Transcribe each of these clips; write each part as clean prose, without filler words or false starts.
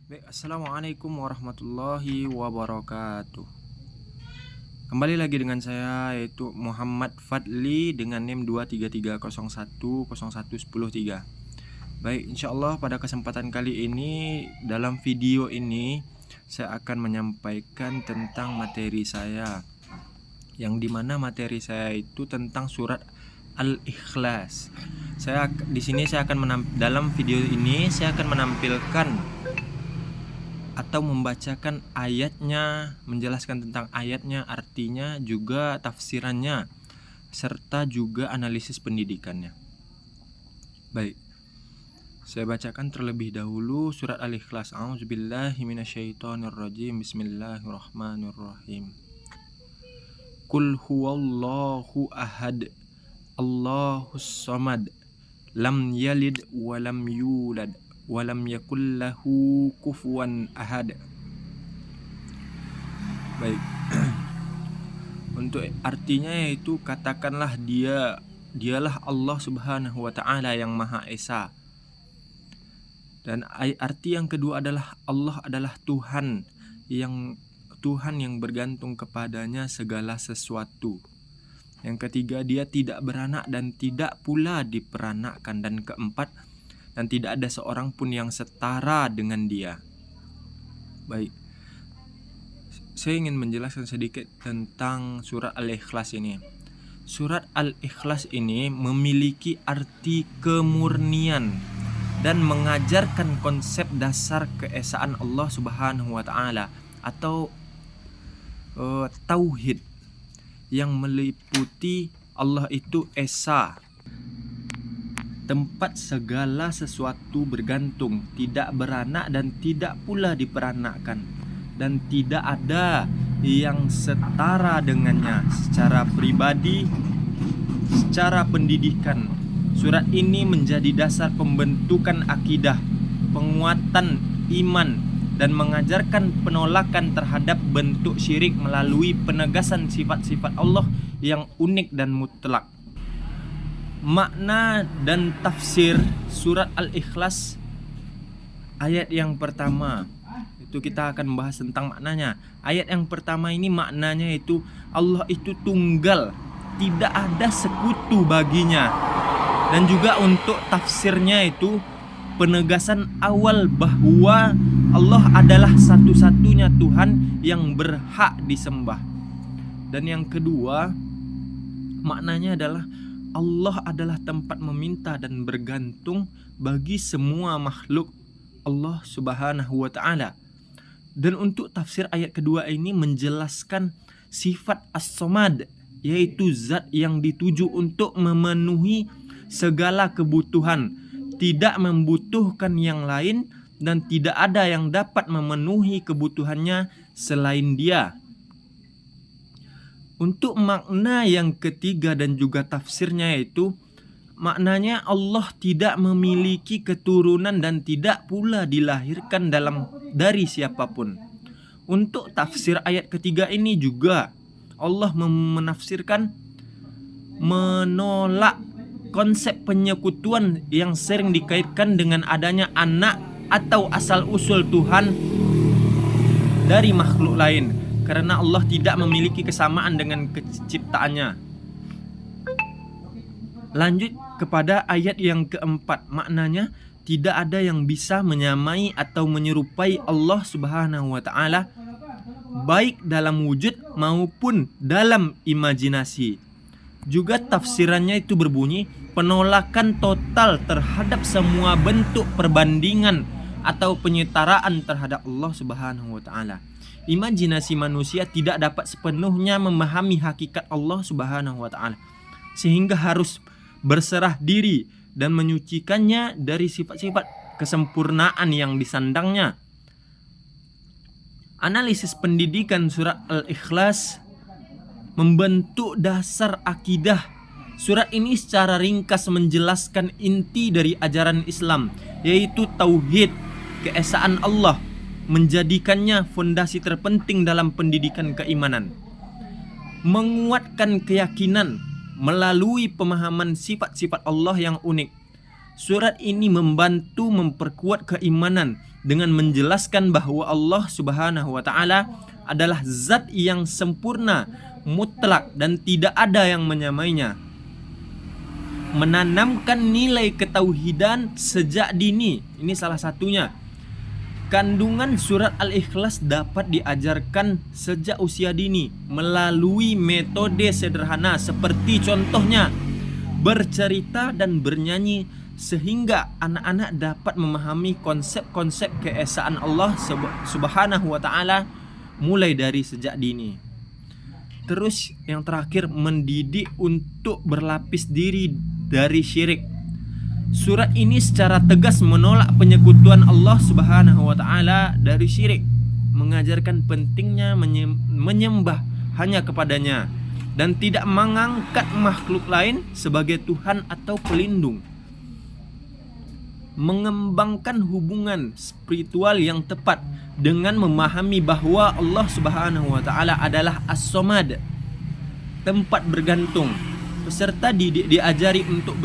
Baik, assalamualaikum warahmatullahi wabarakatuh. Kembali lagi dengan saya, yaitu Muhammad Fadli dengan NIM 23301011013. Baik, insyaallah pada kesempatan kali ini, dalam video ini saya akan menyampaikan tentang materi saya, yang dimana materi saya itu tentang surat Al-Ikhlas. Dalam video ini saya akan menampilkan atau membacakan ayatnya, menjelaskan tentang ayatnya, artinya, juga tafsirannya, serta juga analisis pendidikannya. Baik, saya bacakan terlebih dahulu surat Al-Ikhlas. A'udzubillahi minasyaitonirrajim. Bismillahirrahmanirrahim. Qul huwallahu ahad, Allahus samad, lam yalid wa lam yulad walam yakullahu kufuwan ahad. Baik. Untuk artinya yaitu, katakanlah dialah Allah Subhanahu wa taala yang Maha Esa. Dan arti yang kedua adalah Allah adalah Tuhan yang bergantung kepadanya segala sesuatu. Yang ketiga, dia tidak beranak dan tidak pula diperanakkan. Dan keempat, dan tidak ada seorang pun yang setara dengan dia. Baik, saya ingin menjelaskan sedikit tentang surat Al-Ikhlas ini. Surat Al-Ikhlas ini memiliki arti kemurnian dan mengajarkan konsep dasar keesaan Allah Subhanahu wa taala atau tauhid, yang meliputi Allah itu esa, tempat segala sesuatu bergantung, tidak beranak dan tidak pula diperanakkan, dan tidak ada yang setara dengannya secara pribadi, secara pendidikan. Surat ini menjadi dasar pembentukan akidah, penguatan iman, dan mengajarkan penolakan terhadap bentuk syirik melalui penegasan sifat-sifat Allah yang unik dan mutlak. Makna dan tafsir surat Al-Ikhlas ayat yang pertama, itu kita akan membahas tentang maknanya. Ayat yang pertama ini maknanya itu Allah itu tunggal, tidak ada sekutu baginya. Dan juga untuk tafsirnya itu penegasan awal bahwa Allah adalah satu-satunya Tuhan yang berhak disembah. Dan yang kedua, maknanya adalah Allah adalah tempat meminta dan bergantung bagi semua makhluk Allah Subhanahu wa taala. Dan untuk tafsir ayat kedua ini menjelaskan sifat As-Samad, yaitu zat yang dituju untuk memenuhi segala kebutuhan, tidak membutuhkan yang lain, dan tidak ada yang dapat memenuhi kebutuhannya selain Dia. Untuk makna yang ketiga dan juga tafsirnya itu, maknanya Allah tidak memiliki keturunan dan tidak pula dilahirkan dari siapapun. Untuk tafsir ayat ketiga ini juga Allah menafsirkan menolak konsep penyekutuan yang sering dikaitkan dengan adanya anak atau asal usul Tuhan dari makhluk lain, karena Allah tidak memiliki kesamaan dengan ciptaannya. Lanjut kepada ayat yang keempat, maknanya tidak ada yang bisa menyamai atau menyerupai Allah Subhanahu wa taala, baik dalam wujud maupun dalam imajinasi. Juga tafsirannya itu berbunyi penolakan total terhadap semua bentuk perbandingan atau penyetaraan terhadap Allah Subhanahu wa taala. Imajinasi manusia tidak dapat sepenuhnya memahami hakikat Allah Subhanahu wa taala, sehingga harus berserah diri dan menyucikannya dari sifat-sifat kesempurnaan yang disandangnya. Analisis pendidikan surat Al-Ikhlas membentuk dasar akidah. Surat ini secara ringkas menjelaskan inti dari ajaran Islam, yaitu tauhid, keesaan Allah, menjadikannya fondasi terpenting dalam pendidikan keimanan. Menguatkan keyakinan melalui pemahaman sifat-sifat Allah yang unik. Surat ini membantu memperkuat keimanan dengan menjelaskan bahwa Allah Subhanahu wa taala adalah zat yang sempurna, mutlak dan tidak ada yang menyamainya. Menanamkan nilai ketauhidan sejak dini, ini salah satunya. Kandungan surat Al-Ikhlas dapat diajarkan sejak usia dini melalui metode sederhana seperti contohnya bercerita dan bernyanyi, sehingga anak-anak dapat memahami konsep-konsep keesaan Allah Subhanahu wa taala mulai dari sejak dini. Terus yang terakhir, mendidik untuk berlapis diri dari syirik. Surat ini secara tegas menolak penyekutuan Allah Subhanahu wa taala dari syirik, mengajarkan pentingnya menyembah hanya kepadanya dan tidak mengangkat makhluk lain sebagai Tuhan atau pelindung. Mengembangkan hubungan spiritual yang tepat dengan memahami bahwa Allah Subhanahu wa taala adalah As-Samad, tempat bergantung. Peserta didik diajari untuk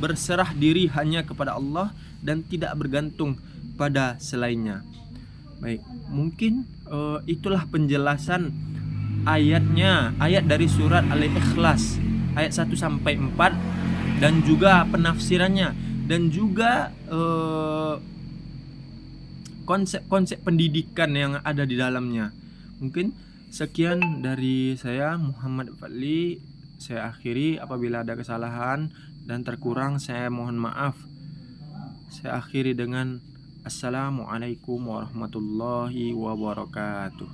berserah diri hanya kepada Allah dan tidak bergantung pada selainnya. Baik, mungkin itulah penjelasan ayat dari surat Al-Ikhlas ayat 1 sampai 4 dan juga penafsirannya dan juga konsep-konsep pendidikan yang ada di dalamnya. Mungkin sekian dari saya, Muhammad Fadli. Saya akhiri, apabila ada kesalahan dan terkurang saya mohon maaf. Saya akhiri dengan Assalamualaikum warahmatullahi wabarakatuh.